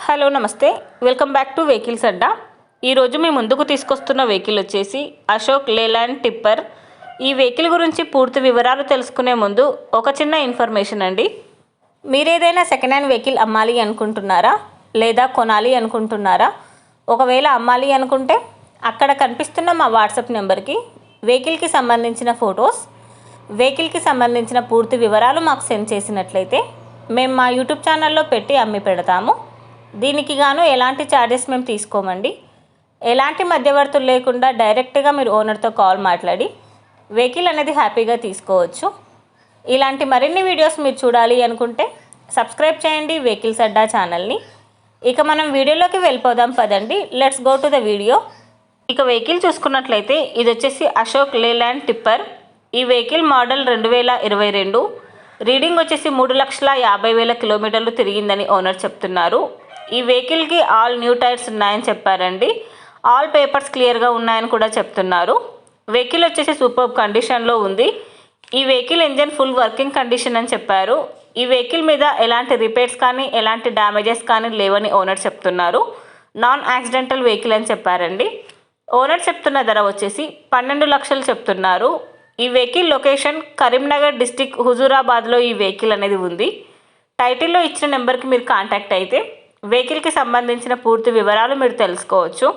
Hello నమస్తే, welcome back to vehicles అడ్డా. ఈరోజు మీ ముందుకు తీసుకొస్తున్న వెహికల్ వచ్చేసి అశోక్ లేలాండ్ టిప్పర్. ఈ వెహికల్ గురించి పూర్తి వివరాలు తెలుసుకునే ముందు ఒక చిన్న ఇన్ఫర్మేషన్ అండి. మీరేదైనా సెకండ్ హ్యాండ్ వెహికల్ అమ్మాలి అనుకుంటున్నారా లేదా కొనాలి అనుకుంటున్నారా? ఒకవేళ అమ్మాలి అనుకుంటే అక్కడ కనిపిస్తున్న మా వాట్సాప్ నెంబర్కి వెహికల్కి సంబంధించిన ఫొటోస్, వెహికల్కి సంబంధించిన పూర్తి వివరాలు మాకు సెండ్ చేసినట్లయితే మేము మా యూట్యూబ్ ఛానల్లో పెట్టి అమ్మి పెడతాము. దీనికి గాను ఎలాంటి ఛార్జెస్ మేము తీసుకోమండి. ఎలాంటి మధ్యవర్తులు లేకుండా డైరెక్ట్గా మీరు ఓనర్తో కాల్ మాట్లాడి వెహికల్ అనేది హ్యాపీగా తీసుకోవచ్చు. ఇలాంటి మరిన్ని వీడియోస్ మీరు చూడాలి అనుకుంటే సబ్స్క్రైబ్ చేయండి వెహికల్స్ అడ్డా ఛానల్ని. ఇక మనం వీడియోలోకి వెళ్ళిపోదాం పదండి. Let's go to the video. ఇక వెహికల్ చూసుకున్నట్లయితే ఇది వచ్చేసి అశోక్ లేలాండ్ టిప్పర్. ఈ వెహికల్ మోడల్ 2022. రీడింగ్ వచ్చేసి 3,50,000 కిలోమీటర్లు తిరిగిందని ఓనర్ చెప్తున్నారు. ఈ వెహికల్కి ఆల్ న్యూ టైర్స్ ఉన్నాయని చెప్పారండి. ఆల్ పేపర్స్ క్లియర్గా ఉన్నాయని కూడా చెప్తున్నారు. వెహికల్ వచ్చేసి సూపర్ కండిషన్లో ఉంది. ఈ vehicle engine full working condition అని చెప్పారు. ఈ వెహికల్ మీద ఎలాంటి రిపేర్స్ కానీ ఎలాంటి డ్యామేజెస్ కానీ లేవని ఓనర్ చెప్తున్నారు. నాన్ యాక్సిడెంటల్ వెహికల్ అని చెప్పారండి. ఓనర్ చెప్తున్న ధర వచ్చేసి 12 లక్షలు చెప్తున్నారు. ఈ వెహికల్ లొకేషన్ కరీంనగర్ డిస్టిక్ హుజూరాబాద్లో ఈ వెహికల్ అనేది ఉంది. టైటిల్లో ఇచ్చిన నెంబర్కి మీరు కాంటాక్ట్ అయితే వెహికల్కి సంబంధించిన పూర్తి వివరాలు మీరు తెలుసుకోవచ్చు.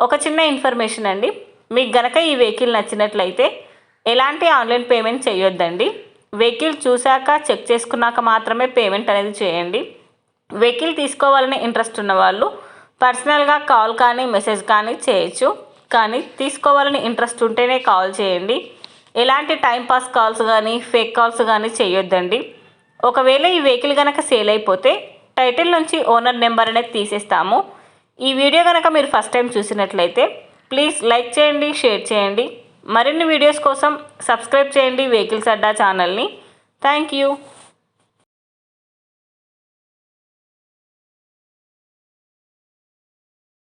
ఒక చిన్న ఇన్ఫర్మేషన్ అండి, మీకు గనక ఈ వెహికల్ నచ్చినట్లయితే ఎలాంటి ఆన్లైన్ పేమెంట్ చేయొద్దండి. వెహికల్ చూశాక చెక్ చేసుకున్నాక మాత్రమే పేమెంట్ అనేది చేయండి. వెహికల్ తీసుకోవాలని ఇంట్రెస్ట్ ఉన్న వాళ్ళు పర్సనల్గా కాల్ కానీ మెసేజ్ కానీ చేయొచ్చు. కానీ తీసుకోవాలని ఇంట్రెస్ట్ ఉంటేనే కాల్ చేయండి. ఎలాంటి టైంపాస్ కాల్స్ కానీ ఫేక్ కాల్స్ కానీ చేయొద్దండి. ఒకవేళ ఈ వెహికల్ కనుక సేల్ అయిపోతే టైటిల్ నుంచి ఓనర్ నెంబర్ అనేది తీసేస్తాము. ఈ వీడియో కనుక మీరు ఫస్ట్ టైం చూసినట్లయితే ప్లీజ్ లైక్ చేయండి, షేర్ చేయండి. మరిన్ని వీడియోస్ కోసం సబ్స్క్రైబ్ చేయండి వెహికల్స్ అడ్డా ఛానల్ని. Thank you.